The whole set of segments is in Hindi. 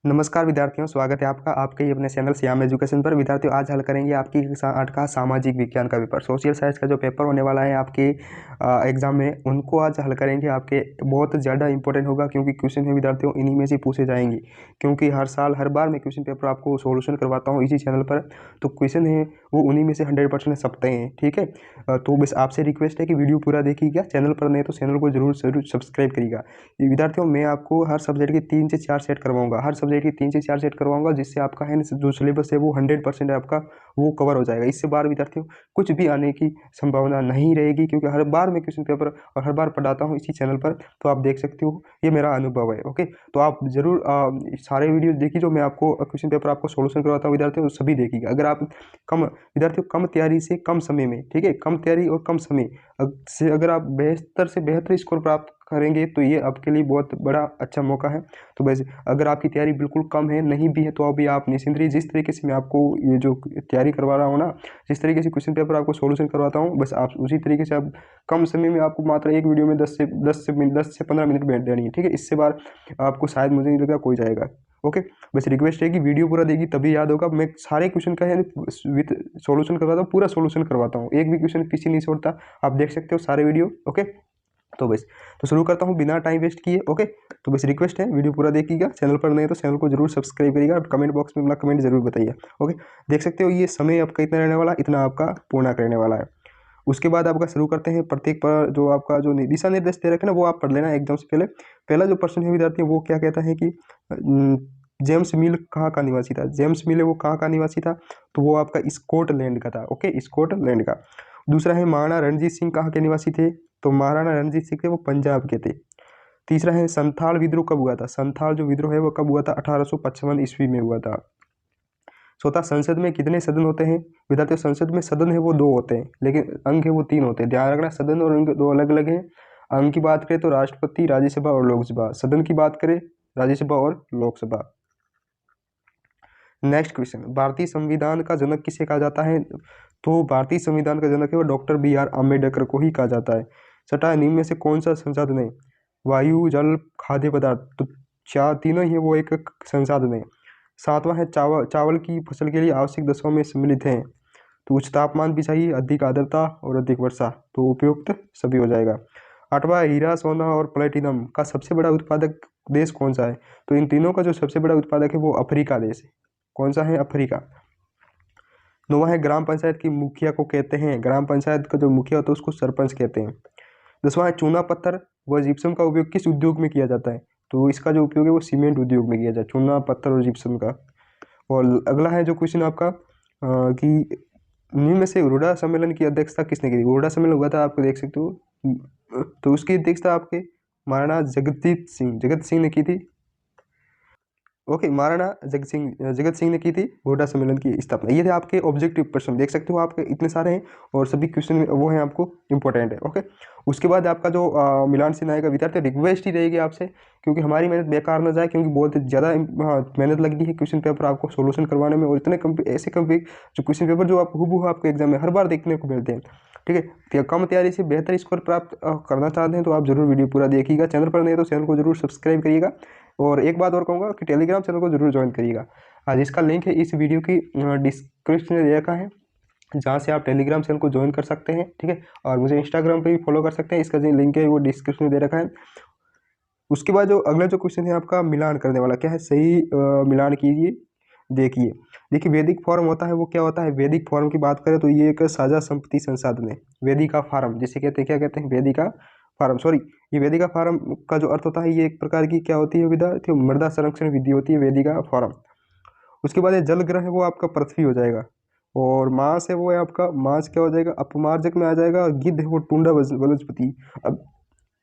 नमस्कार विद्यार्थियों, स्वागत है आपका आपके ही अपने चैनल श्याम एजुकेशन पर। विद्यार्थियों, आज हल करेंगे आपकी कक्षा 8 का सामाजिक विज्ञान का पेपर। सोशल साइंस का जो पेपर होने वाला है आपके एग्जाम में, उनको आज हल करेंगे। आपके बहुत ज़्यादा इंपॉर्टेंट होगा क्योंकि क्वेश्चन है विद्यार्थियों इन्हीं में से पूछे जाएंगे। क्योंकि हर साल हर बार मैं क्वेश्चन पेपर आपको सोल्यूशन करवाता हूँ इसी चैनल पर, तो क्वेश्चन है वो उन्हीं में से 100% सबते हैं। ठीक है, तो बस आपसे रिक्वेस्ट है कि वीडियो पूरा देखिएगा। चैनल पर नहीं तो चैनल को जरूर सब्सक्राइब करिएगा। विद्यार्थियों, मैं आपको हर सब्जेक्ट के 3 से 4 सेट करवाऊंगा। हर सब्जेक्ट की 3 से 4 सेट करवाऊंगा, जिससे आपका है जो सिलेबस है वो 100% आपका वो कवर हो जाएगा। इससे बार विद्यार्थियों कुछ भी आने की संभावना नहीं रहेगी, क्योंकि हर बार मैं क्वेश्चन पेपर और हर बार पढ़ाता हूँ इसी चैनल पर, तो आप देख सकते हो, ये मेरा अनुभव है। ओके, तो आप जरूर सारे वीडियो देखिए जो मैं आपको क्वेश्चन पेपर आपको सोल्यूशन करवाता हूँ विद्यार्थियों, सभी देखिएगा। अगर आप विद्यार्थियों कम तैयारी से कम समय में, ठीक है, कम तैयारी और कम समय से अगर आप बेहतर से बेहतर स्कोर प्राप्त करेंगे तो ये आपके लिए बहुत बड़ा अच्छा मौका है। तो बस अगर आपकी तैयारी बिल्कुल कम है, नहीं भी है, तो अभी आप निश्चिंत रहिए। जिस तरीके से मैं आपको ये जो तैयारी करवा रहा हूँ ना, जिस तरीके से क्वेश्चन पेपर आपको सोल्यूशन करवाता हूँ, बस आप उसी तरीके से आप कम समय में आपको मात्र एक वीडियो में 10 से 15 मिनट बैठ देनी है। ठीक है, इससे बार आपको शायद मुझे नहीं लगता कोई जाएगा। ओके, बस रिक्वेस्ट है कि वीडियो पूरा देगी तभी याद होगा। मैं सारे क्वेश्चन का है विथ सोल्यूशन करवाता हूँ, पूरा सोल्यूशन करवाता हूँ, एक भी क्वेश्चन पीछे नहीं छोड़ता। आप देख सकते हो सारे वीडियो। ओके, तो बस तो शुरू करता हूँ बिना टाइम वेस्ट किए। ओके, तो बस रिक्वेस्ट है वीडियो पूरा देखिएगा। चैनल पर नहीं तो चैनल को जरूर सब्सक्राइब करिएगा और कमेंट बॉक्स में अपना कमेंट जरूर बताइए। ओके, देख सकते हो ये समय आपका इतना रहने वाला, इतना आपका पूर्ण रहने वाला है। उसके बाद आपका शुरू करते हैं। प्रत्येक पर जो आपका जो दिशा निर्देश दे रखे ना, वो आप पढ़ लेना एग्जाम से पहले। पहला जो प्रश्न है विद्यार्थी, वो क्या कहता है कि जेम्स मिल कहाँ का निवासी था। जेम्स मिल है वो कहाँ का निवासी था, तो वो आपका स्कॉटलैंड का था। ओके, स्कॉटलैंड का। दूसरा है महाराणा रणजीत सिंह कहाँ के निवासी थे, तो महाराणा रणजीत सिंह थे वो पंजाब के थे। तीसरा है संथाल विद्रोह कब हुआ था। संथाल जो विद्रोह है वो कब हुआ था, 1855 ईस्वी में हुआ था। चौथा, संसद में कितने सदन होते हैं विद्यार्थियों। संसद में सदन है वो 2 होते हैं, लेकिन अंग है वो 3 होते हैं। ध्यान रखना, सदन और अंग 2 अलग अलग हैं। अंग की बात करें तो राष्ट्रपति, राज्यसभा और लोकसभा। सदन की बात करें राज्यसभा और लोकसभा। नेक्स्ट क्वेश्चन, भारतीय संविधान का जनक किसे कहा जाता है, तो भारतीय संविधान का जनक है वो डॉक्टर BR अम्बेडकर को ही कहा जाता है। छठा, निम्न में से कौन सा संसाधन है, वायु, जल, खाद्य पदार्थ, तो तीनों ही वो एक संसाधन है। सातवां है चावल की फसल के लिए आवश्यक दशाओं में सम्मिलित हैं, तो उच्च तापमान भी चाहिए, अधिक आर्द्रता और अधिक वर्षा, तो उपयुक्त सभी हो जाएगा। आठवां, हीरा, सोना और प्लेटिनम का सबसे बड़ा उत्पादक देश कौन सा है, तो इन तीनों का जो सबसे बड़ा उत्पादक है वो अफ्रीका देश है। कौन सा है, अफ्रीका। नौवां है, ग्राम पंचायत की मुखिया को कहते हैं, ग्राम पंचायत का जो मुखिया होता है उसको सरपंच कहते हैं। 10वां है, चूना पत्थर व जिप्सम का उपयोग किस उद्योग में किया जाता है, तो इसका जो उपयोग है वो सीमेंट उद्योग में किया जाता है, चूना पत्थर और जिप्सम का। और अगला है जो क्वेश्चन आपका कि निम्न में से हुर्डा सम्मेलन की अध्यक्षता किसने की थी। हुर्डा सम्मेलन हुआ था, आपको देख सकते हो, तो उसकी अध्यक्षता आपके महाराणा जगत सिंह ने की थी। ओके, महाराणा जगत सिंह ने की थी हुर्डा सम्मेलन की स्थापना। ये थे आपके ऑब्जेक्टिव प्रश्न, देख सकते हो आपके इतने सारे हैं और सभी क्वेश्चन वो हैं आपको इंपॉर्टेंट है। ओके, उसके बाद आपका जो मिलान सिंह आएगा विद्यार्थी, रिक्वेस्ट ही रहेगी आपसे, क्योंकि हमारी मेहनत बेकार ना जाए, क्योंकि बहुत ज़्यादा मेहनत लगी है क्वेश्चन पेपर आपको सोल्यूशन करवाने में, और इतने ऐसे जो क्वेश्चन पेपर जो आपको हूबहू आपके एग्जाम में हर बार देखने को मिलते हैं। ठीक है, कम तैयारी से बेहतर स्कोर प्राप्त करना चाहते हैं तो आप जरूर वीडियो पूरा देखिएगा। चैनल पर नहीं तो चैनल को जरूर सब्सक्राइब करिएगा। और एक बात और कहूँगा कि टेलीग्राम चैनल को जरूर ज्वाइन करिएगा। आज इसका लिंक है इस वीडियो की डिस्क्रिप्शन में दे रखा है, जहाँ से आप टेलीग्राम चैनल को ज्वाइन कर सकते हैं। ठीक है, और मुझे इंस्टाग्राम पे भी फॉलो कर सकते हैं, इसका जो लिंक है वो डिस्क्रिप्शन में दे रखा है। उसके बाद जो अगला जो क्वेश्चन है आपका मिलान करने वाला, क्या है, सही मिलान कीजिए। देखिए वैदिक फॉर्म होता है वो क्या होता है। वैदिक फॉर्म की बात करें तो ये एक साझा संपत्ति संसाधन है। वेदिका फार्म जिसे कहते हैं, क्या कहते हैं, वेदिका फार्म, सॉरी, ये वेदिका फार्म का जो अर्थ होता है, ये एक प्रकार की क्या होती है विद्यार्थी, मृदा संरक्षण विधि होती है वेदिका फार्म। उसके बाद जल ग्रह है वो आपका पृथ्वी हो जाएगा, और मांस है वो है आपका, मांस क्या हो जाएगा, अपमार्जक में आ जाएगा। और गिद्ध है वो टुंडा वनस्पति। अब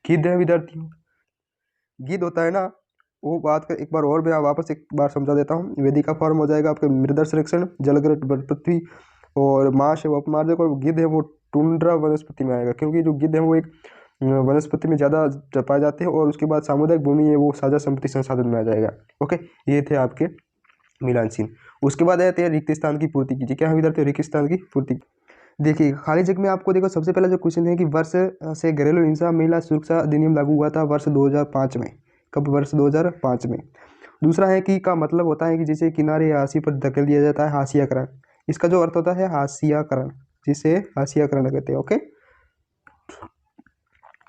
गिद्ध है विद्यार्थियों, गिद्ध होता है ना, वो बात का एक बार और मैं वापस एक बार समझा देता हूँ। वेदिका फॉर्म हो जाएगा आपके मृदा संरक्षण, जलग्रह पृथ्वी, और मांस है वो अपमार्जक, और गिद्ध है वो टुंड्रा वनस्पति में आएगा, क्योंकि जो गिद्ध है वो एक वनस्पति में ज़्यादा पाए जाते हैं। और उसके बाद सामुदायिक भूमि है वो साझा संपत्ति संसाधन में आ जाएगा। ओके, ये थे आपके मिलान चिन्ह। उसके बाद आते हैं रिक्त स्थान की पूर्ति कीजिए। क्या है विद्यार्थी, रिक्त स्थान की पूर्ति। देखिए खाली जगह में आपको देखो सबसे पहला जो क्वेश्चन है कि वर्ष से घरेलू हिंसा महिला सुरक्षा अधिनियम लागू हुआ था वर्ष 2005 में। कब, वर्ष 2005 में। दूसरा है कि का मतलब होता है कि जिसे किनारे या हाशिए पर धकेल दिया जाता है, हाशियाकरण। इसका जो अर्थ होता है हाशियाकरण, जिसे हाशियाकरण कहते हैं। ओके,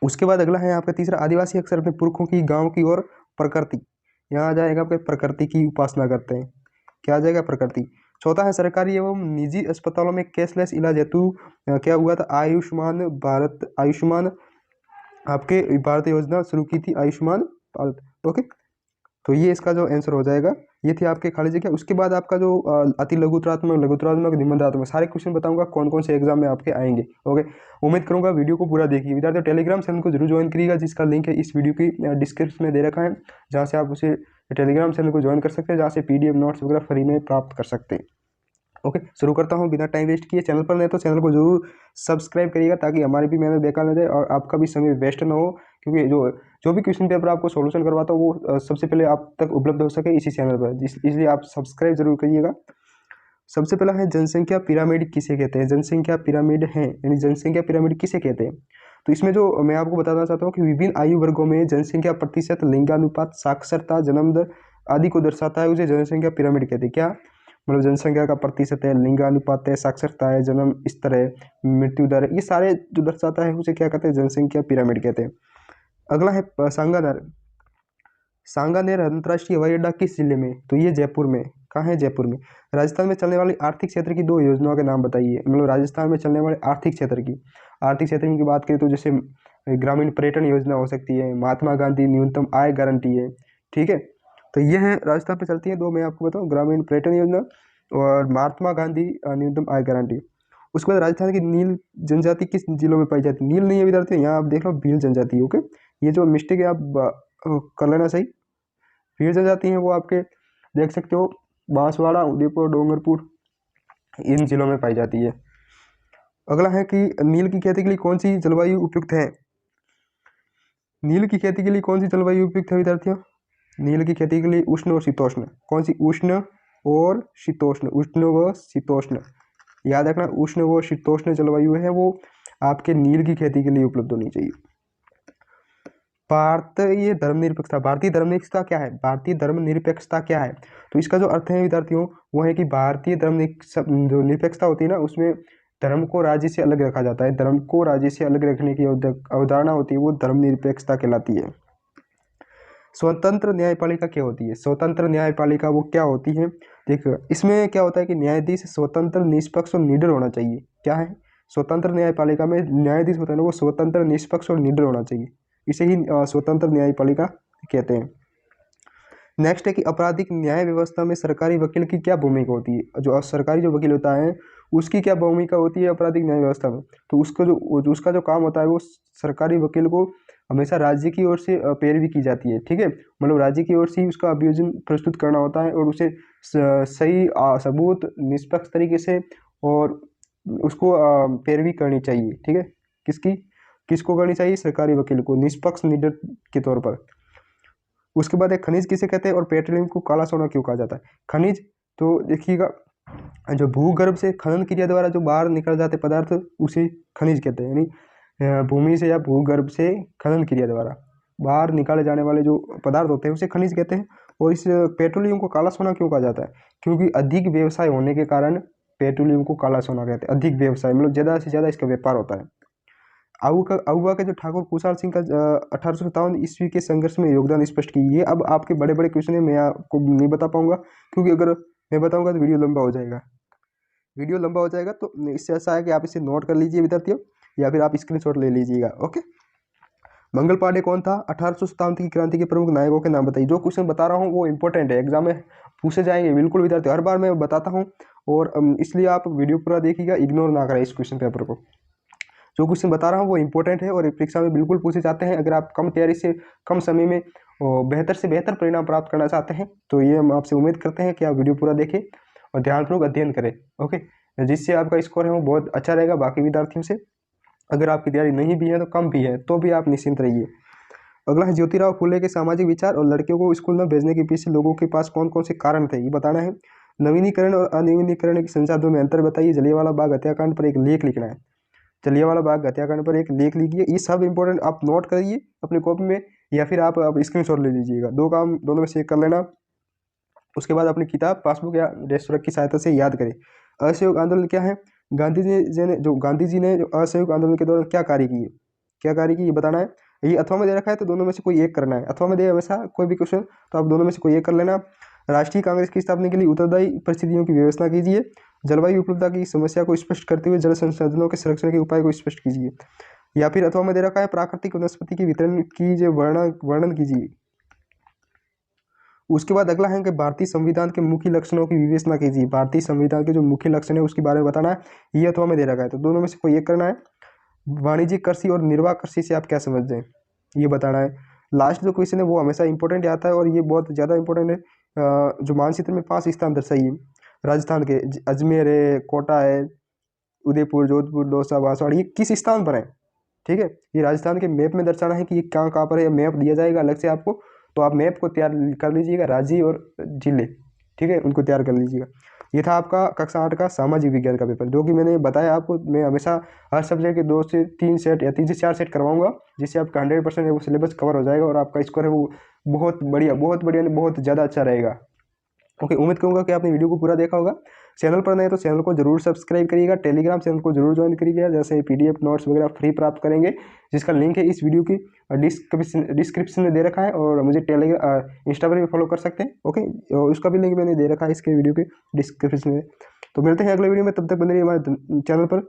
उसके बाद अगला है आपका तीसरा, आदिवासी अक्सर अपने पुरखों की, गांव की और प्रकृति। यहाँ आ जाएगा आपके प्रकृति की उपासना करते हैं। क्या आ जाएगा? प्रकृति। चौथा है सरकारी एवं निजी अस्पतालों में कैशलेस इलाज हेतु क्या हुआ था? आयुष्मान भारत, आयुष्मान आपके भारत योजना शुरू की थी, आयुष्मान भारत। ओके, तो ये इसका जो आंसर हो जाएगा। ये थी आपके खाली जगह। उसके बाद आपका जो अति लघुतरात्मक, लघुतरात्मक, निबंधात्मक, सारे क्वेश्चन बताऊंगा कौन कौन से एग्जाम में आपके आएंगे। ओके, उम्मीद करूंगा वीडियो को पूरा देखिए। विद्यार्थियों टेलीग्राम चैनल को जरूर ज्वाइन करिएगा, जिसका लिंक है इस वीडियो की डिस्क्रिप्शन में दे रखा है, जहाँ से आप उसे टेलीग्राम चैनल को ज्वाइन कर सकते हैं, जहाँ से PDF नोट्स वगैरह फ्री में प्राप्त कर सकते हैं। ओके, शुरू करता हूँ बिना टाइम वेस्ट किए। चैनल पर नहीं तो चैनल को जरूर सब्सक्राइब करिएगा, ताकि हमारी भी मेहनत बेकार न जाए और आपका भी समय वेस्ट ना हो, क्योंकि जो भी क्वेश्चन पेपर आपको सॉल्यूशन करवाता हूँ वो सबसे पहले आप तक उपलब्ध हो सके इसी चैनल पर, इसलिए आप सब्सक्राइब जरूर करिएगा। सबसे पहला है जनसंख्या पिरामिड किसे कहते हैं? जनसंख्या पिरामिड है, यानी जनसंख्या पिरामिड किसे कहते हैं? तो इसमें जो मैं आपको बताना चाहता हूँ कि विभिन्न आयु वर्गों में जनसंख्या प्रतिशत, लिंगानुपात, साक्षरता, जन्म दर आदि को दर्शाता है, उसे जनसंख्या पिरामिड कहते हैं। क्या मतलब? जनसंख्या का प्रतिशत है, लिंगानुपात है, साक्षरता है, जन्म स्तर है, मृत्यु दर है, ये सारे जो दर्शाता है उसे क्या कहते हैं? जनसंख्या पिरामिड कहते हैं। अगला है सांगानेर। सांगानेर अंतर्राष्ट्रीय हवाई अड्डा किस जिले में? तो ये जयपुर में। कहाँ है? जयपुर में। राजस्थान में चलने वाली आर्थिक क्षेत्र की 2 योजनाओं के नाम बताइए। मतलब राजस्थान में चलने वाले आर्थिक क्षेत्र की, आर्थिक क्षेत्र की बात करें तो जैसे ग्रामीण पर्यटन योजना हो सकती है, महात्मा गांधी न्यूनतम आय गारंटी है। ठीक है, तो ये है राजस्थान पे चलती है 2, मैं आपको बताऊँ, ग्रामीण पर्यटन योजना और महात्मा गांधी न्यूनतम आय गारंटी। उसके बाद राजस्थान की नील जनजाति किस जिलों में पाई जाती है? नील नहीं है विद्यार्थी, यहाँ आप देख लो भील जनजाति। ओके, ये जो मिस्टेक है आप कर लेना सही। भील जनजाति है वो आपके देख सकते हो बांसवाड़ा, उदयपुर, डूंगरपुर, इन जिलों में पाई जाती है। अगला है कि नील की खेती के लिए कौन सी जलवायु उपयुक्त है? नील की खेती के लिए कौन सी जलवायु उपयुक्त है विद्यार्थियों? नील की खेती के लिए उष्ण और शीतोष्ण। कौन सी? उष्ण और शीतोष्ण, उष्ण व शीतोष्ण। याद रखना, उष्ण व शीतोष्ण जलवायु है वो आपके नील की खेती के लिए उपलब्ध होनी चाहिए। भारतीय धर्मनिरपेक्षता, भारतीय धर्मनिरपेक्षता क्या है? भारतीय धर्मनिरपेक्षता क्या है? तो इसका जो अर्थ है विद्यार्थियों वो है कि भारतीय जो निरपेक्षता होती है ना, उसमें धर्म को राज्य से अलग रखा जाता है। धर्म को राज्य से अलग रखने की अवधारणा होती है, वो धर्मनिरपेक्षता कहलाती है। स्वतंत्र न्यायपालिका क्या होती है? स्वतंत्र न्यायपालिका वो क्या होती है? देखो इसमें क्या होता है कि न्यायाधीश स्वतंत्र, निष्पक्ष और निडर होना चाहिए। क्या है? स्वतंत्र न्यायपालिका में न्यायाधीश होता है ना, वो स्वतंत्र, निष्पक्ष और निडर होना चाहिए। इसे ही स्वतंत्र न्यायपालिका कहते हैं। नेक्स्ट है कि आपराधिक न्याय व्यवस्था में सरकारी वकील की क्या भूमिका होती है? जो सरकारी जो वकील होता है उसकी क्या भूमिका होती है आपराधिक न्याय व्यवस्था में? तो उसका जो काम होता है वो सरकारी वकील को हमेशा राज्य की ओर से पैरवी की जाती है। ठीक है, मतलब राज्य की ओर से ही उसका अभियोजन प्रस्तुत करना होता है और उसे सही सबूत निष्पक्ष तरीके से और उसको पैरवी करनी चाहिए। ठीक है, किसको करनी चाहिए? सरकारी वकील को, निष्पक्ष निडर के तौर पर। उसके बाद एक खनिज किसे कहते हैं और पेट्रोलियम को काला सोना क्यों कहा जाता है? खनिज तो देखिएगा, जो भूगर्भ से खनन क्रिया द्वारा जो बाहर निकल जाते पदार्थ उसे खनिज कहते हैं, यानी भूमि से या भूगर्भ से खनन क्रिया द्वारा बाहर निकाले जाने वाले जो पदार्थ होते हैं उसे खनिज कहते हैं। और इस पेट्रोलियम को काला सोना क्यों कहा जाता है? क्योंकि अधिक व्यवसाय होने के कारण पेट्रोलियम को काला सोना कहते हैं। अधिक व्यवसाय मतलब ज़्यादा से ज़्यादा इसका व्यापार होता है। आउवा के जो ठाकुर कुशाल सिंह का 1857 ईस्वी के संघर्ष में योगदान स्पष्ट कीजिए। अब आपके बड़े बड़े क्वेश्चन है, मैं आपको नहीं बता पाऊंगा, क्योंकि अगर मैं बताऊंगा तो वीडियो लंबा हो जाएगा। तो इससे अच्छा है कि आप इसे नोट कर लीजिए विद्यार्थियों, या फिर आप स्क्रीनशॉट ले लीजिएगा। ओके, मंगल पांडे कौन था? 1857 की क्रांति के प्रमुख नायकों के नाम बताइए। जो क्वेश्चन बता रहा हूँ वो इंपॉर्टेंट है, एग्जाम में पूछे जाएंगे बिल्कुल विद्यार्थी, हर बार मैं बताता हूँ, और इसलिए आप वीडियो पूरा देखिएगा, इग्नोर ना करें इस क्वेश्चन पेपर को। जो क्वेश्चन बता रहा हूँ वो इंपॉर्टेंट है और परीक्षा में बिल्कुल पूछे जाते हैं। अगर आप कम तैयारी से कम समय में बेहतर से बेहतर परिणाम प्राप्त करना चाहते हैं तो ये हम आपसे उम्मीद करते हैं कि आप वीडियो पूरा देखें और ध्यानपूर्वक अध्ययन करें। ओके, जिससे आपका स्कोर है वो बहुत अच्छा रहेगा बाकी विद्यार्थियों से। अगर आपकी तैयारी नहीं भी है तो कम भी है तो भी आप निश्चिंत रहिए। अगला है ज्योतिराव फुले के सामाजिक विचार और लड़कियों को स्कूल में भेजने के पीछे लोगों के पास कौन कौन से कारण थे, ये बताना है। नवीनीकरण और अनवीनीकरण के संसाधनों में अंतर बताइए। जलियांवाला बाग हत्याकांड पर एक लेख लिखना है। जलियांवाला बाग हत्याकांड पर एक लेख लिखिए। ये सब इंपॉर्टेंट आप नोट करिए अपनी कॉपी में, या फिर आप स्क्रीनशॉट ले लीजिएगा। दो काम दोनों में से एक कर लेना। उसके बाद अपनी किताब, पासबुक या डेस्क वर्क की सहायता से याद करें। असहयोग आंदोलन क्या है? गांधी जी ने जो असहयोग आंदोलन के दौरान क्या कार्य किए, क्या कार्य किए ये बताना है। ये अथवा में दे रखा है तो दोनों में से कोई एक करना है। अथवा में दे हमेशा कोई भी क्वेश्चन तो आप दोनों में से कोई एक कर लेना। राष्ट्रीय कांग्रेस की स्थापना के लिए उत्तरदायी परिस्थितियों की व्यवस्था कीजिए। जलवायु विप्लवता की समस्या को स्पष्ट करते हुए जल संसाधनों के संरक्षण के उपाय को स्पष्ट कीजिए। या फिर अथवा में दे रखा है प्राकृतिक वनस्पति के वितरण की जो वर्णन कीजिए। उसके बाद अगला है कि भारतीय संविधान के मुख्य लक्षणों की विवेचना कीजिए। भारतीय संविधान के जो मुख्य लक्षण है उसके बारे में बताना है। ये अथवा में दे रखा है तो दोनों में से कोई एक करना है। वाणिज्यिक कृषि और निर्वाह कृषि से आप क्या समझते हैं ये बताना है। लास्ट जो क्वेश्चन है वो हमेशा इंपॉर्टेंट आता है और ये बहुत ज़्यादा इंपॉर्टेंट है। जो मानचित्र में 5 स्थान दर्शाइए राजस्थान के। अजमेर है, कोटा है, उदयपुर, जोधपुर, दौसा, बांसवाड़ा, ये किस स्थान पर है? ठीक है, ये राजस्थान के मैप में दर्शाना है कि ये कहाँ कहाँ पर है। मैप दिया जाएगा अलग से आपको, तो आप मैप को तैयार कर लीजिएगा, राज्य और जिले, ठीक है, उनको तैयार कर लीजिएगा। ये था आपका कक्षा 8 का सामाजिक विज्ञान का पेपर, जो कि मैंने बताया आपको मैं हमेशा हर सब्जेक्ट के 2 से 3 सेट या 3 से 4 सेट करवाऊंगा, जिससे आपका 100% वो सिलेबस कवर हो जाएगा और आपका स्कोर है वो बहुत बढ़िया बहुत ज़्यादा अच्छा रहेगा। ओके, उम्मीद करूंगा कि आपने वीडियो को पूरा देखा होगा। चैनल पर नए तो चैनल को जरूर सब्सक्राइब करिएगा, टेलीग्राम चैनल को जरूर ज्वाइन करिएगा, जैसे पीडीएफ नोट्स वगैरह फ्री प्राप्त करेंगे, जिसका लिंक है इस वीडियो की डिस्क्रिप्शन में दे रखा है। और मुझे इंस्टा पर भी फॉलो कर सकते हैं। ओके, और उसका भी लिंक मैंने दे रखा है इसके वीडियो के डिस्क्रिप्शन में। तो मिलते हैं अगले वीडियो में, तब तक बने रहिए हमारे चैनल पर।